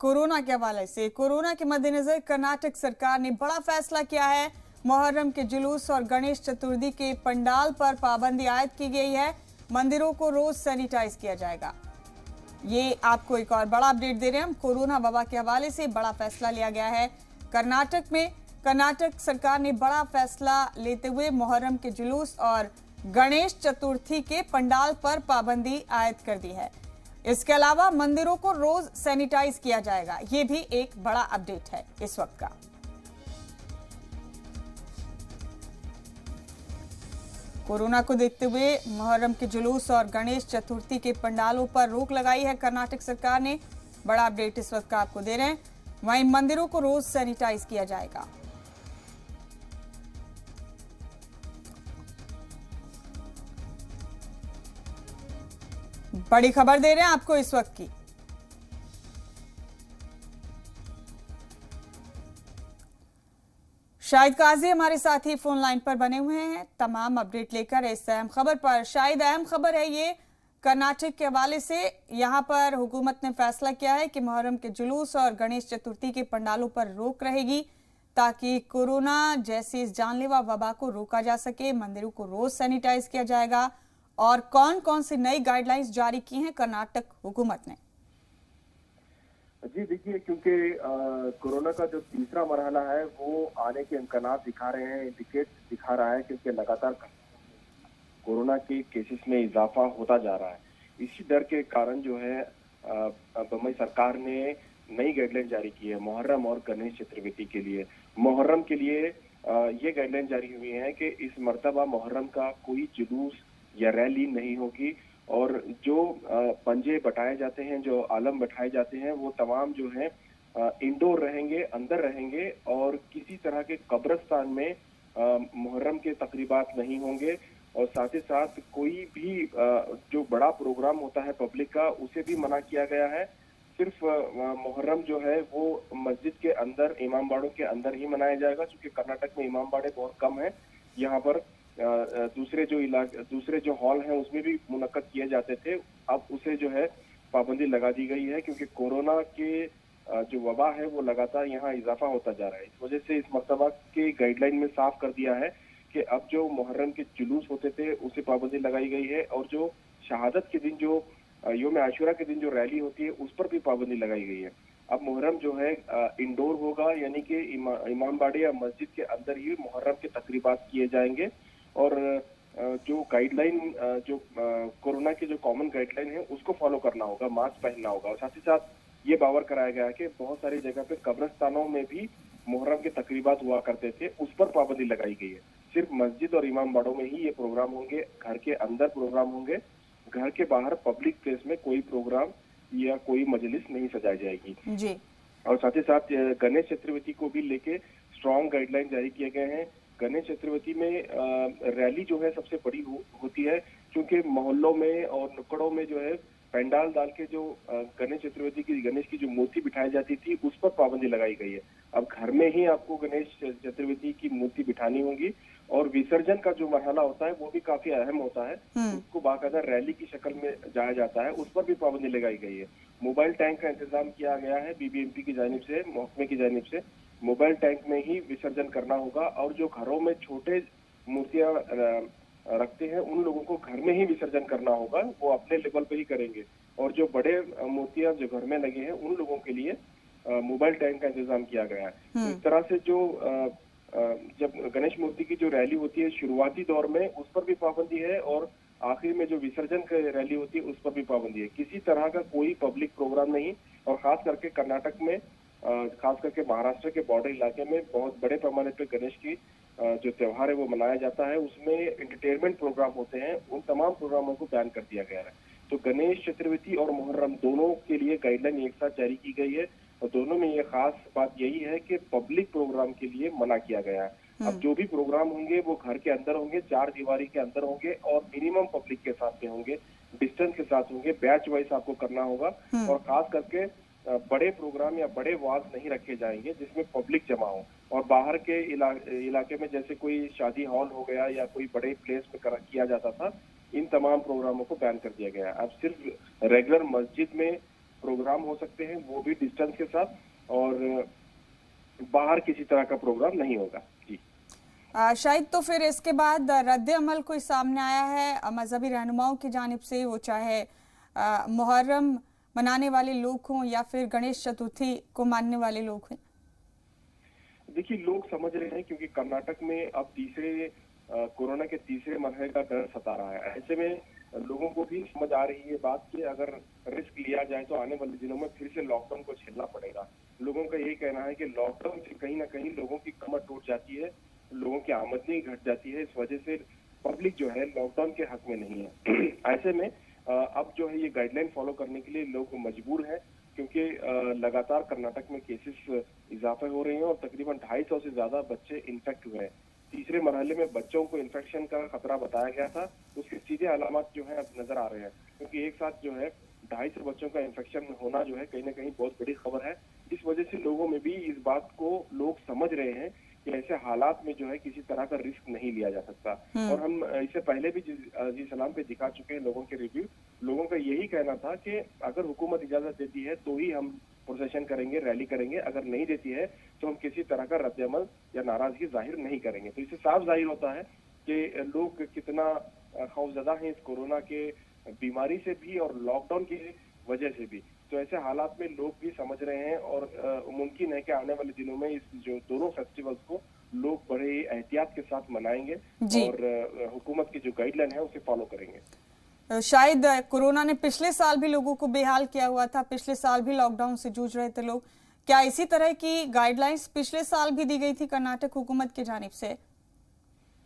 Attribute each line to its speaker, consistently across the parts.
Speaker 1: Corona के हवाले से। कोरोना के मद्देनजर कर्नाटक सरकार ने बड़ा फैसला किया है। मुहर्रम के जुलूस और गणेश चतुर्थी के पंडाल पर पाबंदी आयद की गई है। मंदिरों को रोज सैनिटाइज किया जाएगा। ये आपको एक और बड़ा अपडेट दे रहे हैं हम। कोरोना वबा के हवाले से बड़ा फैसला लिया गया है कर्नाटक में। कर्नाटक सरकार ने बड़ा फैसला लेते हुए मुहर्रम के जुलूस और गणेश चतुर्थी के पंडाल पर पाबंदी आयद कर दी है। इसके अलावा मंदिरों को रोज सैनिटाइज किया जाएगा। ये भी एक बड़ा अपडेट है इस वक्त का। कोरोना को देखते हुए मुहर्रम के जुलूस और गणेश चतुर्थी के पंडालों पर रोक लगाई है कर्नाटक सरकार ने। बड़ा अपडेट इस वक्त का आपको दे रहे हैं। वहीं मंदिरों को रोज सैनिटाइज किया जाएगा। बड़ी खबर दे रहे हैं आपको इस वक्त की। शाहिद काजी हमारे साथी फोन लाइन पर बने हुए हैं तमाम अपडेट लेकर इस अहम खबर पर। शाहिद, अहम खबर है ये कर्नाटक के हवाले से। यहां पर हुकूमत ने फैसला किया है कि मुहर्रम के जुलूस और गणेश चतुर्थी के पंडालों पर रोक रहेगी ताकि कोरोना जैसी इस जानलेवा वबा को रोका जा सके। मंदिरों को रोज सैनिटाइज किया जाएगा। और कौन कौन सी नई गाइडलाइंस जारी की हैं कर्नाटक हुकूमत ने?
Speaker 2: जी देखिए, क्योंकि कोरोना का जो तीसरा मरहला है वो आने के इम्कानात दिखा रहे हैं, इंडिकेट दिखा रहा है, क्योंकि लगातार कोरोना के केसेस में इजाफा होता जा रहा है। इसी डर के कारण जो है बम्बई सरकार ने नई गाइडलाइन जारी की है मुहर्रम और गणेश चतुर्थी के लिए। मुहर्रम के लिए ये गाइडलाइन जारी हुई है कि इस मर्तबा मुहर्रम का कोई जुलूस या रैली नहीं होगी और जो पंजे बटाए जाते हैं, जो आलम बैठाए जाते हैं, वो तमाम जो है इंडोर रहेंगे, अंदर रहेंगे और किसी तरह के कब्रिस्तान में मुहर्रम के तकरीबात नहीं होंगे। और साथ ही साथ कोई भी जो बड़ा प्रोग्राम होता है पब्लिक का, उसे भी मना किया गया है। सिर्फ मुहर्रम जो है वो मस्जिद के अंदर, इमाम बाड़ों के अंदर ही मनाया जाएगा, क्योंकि कर्नाटक में इमाम बाड़े बहुत कम है। यहाँ पर दूसरे जो हॉल हैं उसमें भी मुनक्कद किए जाते थे, अब उसे जो है पाबंदी लगा दी गई है, क्योंकि कोरोना के जो वबा है वो लगातार यहाँ इजाफा होता जा रहा है। इस वजह से इस मर्तबा के गाइडलाइन में साफ कर दिया है कि अब जो मुहर्रम के जुलूस होते थे उसे पाबंदी लगाई गई है और जो शहादत के दिन, जो योम आशुरा के दिन जो रैली होती है उस पर भी पाबंदी लगाई गई है। अब मुहर्रम जो है इंडोर होगा, यानी कि इमाम बाड़े या मस्जिद के अंदर ही मुहर्रम के तकरीबात किए जाएंगे। और जो गाइडलाइन, जो कोरोना की जो कॉमन गाइडलाइन है उसको फॉलो करना होगा, मास्क पहनना होगा। और साथ ही साथ ये बावर कराया गया है कि बहुत सारी जगह पे कब्रिस्तानों में भी मुहर्रम के तकरीबात हुआ करते थे, उस पर पाबंदी लगाई गई है। सिर्फ मस्जिद और इमाम बाड़ों में ही ये प्रोग्राम होंगे, घर के अंदर प्रोग्राम होंगे, घर के बाहर पब्लिक प्लेस में कोई प्रोग्राम या कोई मजलिस नहीं सजाई जाएगी
Speaker 1: जी।
Speaker 2: और साथ ही साथ गणेश चतुर्थी को भी लेके स्ट्रॉन्ग गाइडलाइन जारी किए गए हैं। गणेश चतुर्थी में रैली जो है सबसे बड़ी होती है, क्योंकि मोहल्लों में और नुक्कड़ों में जो है पंडाल डाल के जो गणेश चतुर्थी की, गणेश की जो मूर्ति बिठाई जाती थी उस पर पाबंदी लगाई गई है। अब घर में ही आपको गणेश चतुर्थी की मूर्ति बिठानी होगी और विसर्जन का जो मरहला होता है वो भी काफी अहम होता है, उसको बाकायदा रैली की शक्ल में जाया जाता है, उस पर भी पाबंदी लगाई गई है। मोबाइल टैंक का इंतजाम किया गया है बीबीएमपी की जानिब से, महकमे की जानिब से। मोबाइल टैंक में ही विसर्जन करना होगा और जो घरों में छोटे मूर्तियां रखते हैं उन लोगों को घर में ही विसर्जन करना होगा, वो अपने लेवल पे ही करेंगे। और जो बड़े मूर्तियां जो घर में लगे हैं उन लोगों के लिए मोबाइल टैंक का इंतजाम किया गया है। तो इस तरह से जो जब गणेश मूर्ति की जो रैली होती है शुरुआती दौर में, उस पर भी पाबंदी है और आखिर में जो विसर्जन की रैली होती है उस पर भी पाबंदी है। किसी तरह का कोई पब्लिक प्रोग्राम नहीं। और खास करके कर्नाटक में, खास करके महाराष्ट्र के बॉर्डर इलाके में बहुत बड़े पैमाने पे गणेश की जो त्योहार है वो मनाया जाता है, उसमें एंटरटेनमेंट प्रोग्राम होते हैं, उन तमाम प्रोग्रामों को बैन कर दिया गया है। तो गणेश चतुर्थी और मुहर्रम दोनों के लिए गाइडलाइन एक साथ जारी की गई है और दोनों में ये खास बात यही है कि पब्लिक प्रोग्राम के लिए मना किया गया है। अब जो भी प्रोग्राम होंगे वो घर के अंदर होंगे, चार दीवारी के अंदर होंगे और मिनिमम पब्लिक के साथ में होंगे, डिस्टेंस के साथ होंगे, बैच वाइज आपको करना होगा। और खास करके बड़े प्रोग्राम या बड़े वाज नहीं रखे जाएंगे जिसमें पब्लिक जमा हो। और बाहर के इलाके में जैसे कोई शादी हॉल हो गया या कोई बड़े प्लेस में किया जाता था, इन तमाम प्रोग्रामों को बैन कर दिया गया है। अब सिर्फ रेगुलर मस्जिद में प्रोग्राम हो सकते हैं, वो भी डिस्टेंस के साथ, और बाहर किसी तरह का प्रोग्राम नहीं होगा जी।
Speaker 1: शायद तो फिर इसके बाद रद्द अमल कोई सामने आया है मजहबी रहनुमाओं की जानिब से, वो चाहे मुहर्रम मनाने वाले लोग हों या फिर गणेश चतुर्थी को मानने वाले लोग हों।
Speaker 2: देखिए, लोग समझ रहे हैं क्योंकि कर्नाटक में अब कोरोना के तीसरे मरहले का डर सता रहा है। ऐसे में लोगों को भी समझ आ रही है बात कि अगर रिस्क लिया जाए तो आने वाले दिनों में फिर से लॉकडाउन को झेलना पड़ेगा। लोगों का यही कहना है कि लॉकडाउन से कहीं ना कहीं लोगों की कमर टूट जाती है, लोगों की आमदनी घट जाती है। इस वजह से पब्लिक जो है लॉकडाउन के हक में नहीं है। ऐसे में अब जो है ये गाइडलाइन फॉलो करने के लिए लोग मजबूर हैं, क्योंकि लगातार कर्नाटक में केसेस इजाफे हो रहे हैं और तकरीबन 250 से ज्यादा बच्चे इन्फेक्ट हुए हैं। तीसरे मरहले में बच्चों को इन्फेक्शन का खतरा बताया गया था, उसके सीधे अलामत जो है अब नजर आ रहे हैं, क्योंकि एक साथ जो है 250 बच्चों का इन्फेक्शन होना जो है कहीं ना कहीं बहुत बड़ी खबर है। इस वजह से लोगों में भी इस बात को लोग समझ रहे हैं कि ऐसे हालात में जो है किसी तरह का रिस्क नहीं लिया जा सकता। और हम इससे पहले भी जी सलाम पे दिखा चुके हैं लोगों के रिव्यू। लोगों का यही कहना था कि अगर हुकूमत इजाजत देती है तो ही हम प्रोसेशन करेंगे, रैली करेंगे, अगर नहीं देती है तो हम किसी तरह का रद्द-ए-अमल या नाराजगी जाहिर नहीं करेंगे। तो इससे साफ जाहिर होता है कि लोग कितना खौफजदा हैं इस कोरोना के बीमारी से भी और लॉकडाउन की वजह से भी। तो ऐसे हालात में लोग भी समझ रहे हैं और मुमकिन है कि आने वाले दिनों में इस जो दोनों फेस्टिवल्स को लोग बड़े एहतियात के साथ मनाएंगे और हुकूमत की जो गाइडलाइन है उसे फॉलो करेंगे।
Speaker 1: शायद कोरोना ने पिछले साल भी लोगों को बेहाल किया हुआ था, पिछले साल भी लॉकडाउन से जूझ रहे थे लोग। क्या इसी तरह की गाइडलाइंस पिछले साल भी दी गई थी कर्नाटक हुकूमत की जानिब से?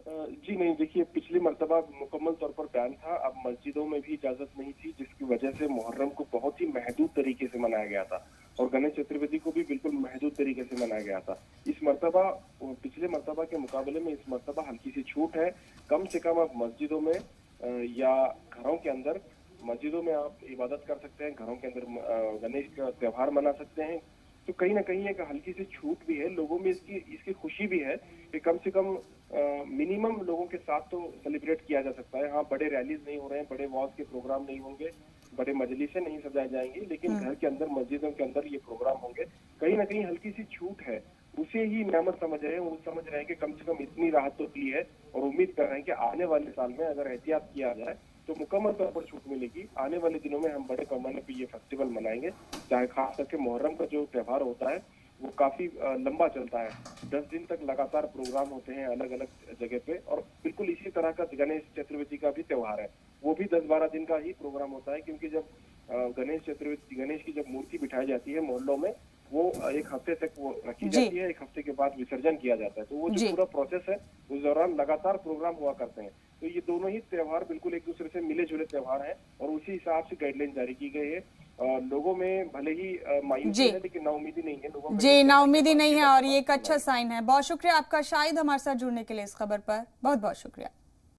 Speaker 2: जी नहीं, देखिए, पिछली मर्तबा मुकम्मल तौर पर बैन था। अब मस्जिदों में भी इजाजत नहीं थी, जिसकी वजह से मुहर्रम को बहुत ही महदूद तरीके से मनाया गया था और गणेश चतुर्थी को भी बिल्कुल महदूद तरीके से मनाया गया था। इस मर्तबा पिछले मर्तबा के मुकाबले में इस मर्तबा हल्की सी छूट है। कम से कम अब मस्जिदों में या घरों के अंदर, मस्जिदों में आप इबादत कर सकते हैं, घरों के अंदर गणेश का त्योहार मना सकते हैं। तो कहीं ना कहीं एक हल्की सी छूट भी है, लोगों में इसकी खुशी भी है कि कम से कम मिनिमम लोगों के साथ तो सेलिब्रेट किया जा सकता है। हाँ, बड़े रैलीज नहीं हो रहे हैं, बड़े वॉज के प्रोग्राम नहीं होंगे, बड़े मजलिसें नहीं सजाए जाएंगे, लेकिन घर के अंदर, मस्जिदों के अंदर ये प्रोग्राम होंगे। कहीं ना कहीं हल्की सी छूट है, उसे ही नेमत समझ रहे हैं। वो समझ रहे हैं कि कम से कम इतनी राहत तो दी है और उम्मीद कर रहे हैं कि आने वाले साल में अगर एहतियात किया जाए तो मुकम्मल तौर पर छूट मिलेगी। आने वाले दिनों में हम बड़े पैमाने पर ये फेस्टिवल मनाएंगे, चाहे खास करके मुहर्रम का जो त्योहार होता है वो काफी लंबा चलता है। 10 दिन तक लगातार प्रोग्राम होते हैं अलग अलग जगह पे, और बिल्कुल इसी तरह का गणेश चतुर्थी का भी त्योहार है, वो भी 10-12 दिन का ही प्रोग्राम होता है, क्योंकि जब गणेश की जब मूर्ति बिठाई जाती है मोहल्लों में, वो एक हफ्ते तक वो रखी जाती है, एक हफ्ते के बाद विसर्जन किया जाता है। तो वो जो पूरा प्रोसेस है उस दौरान लगातार प्रोग्राम हुआ करते हैं। तो ये दोनों ही त्योहार बिल्कुल एक दूसरे से मिले जुले त्योहार हैं और उसी हिसाब से गाइडलाइन जारी की गई है। लोगों में भले ही मायूसी है, लेकिन नाउमीदी नहीं है लोगों में।
Speaker 1: जी, नाउमीदी नहीं है और ये एक अच्छा साइन है। बहुत शुक्रिया आपका शाहिद, हमारे साथ जुड़ने के लिए इस खबर पर बहुत बहुत शुक्रिया।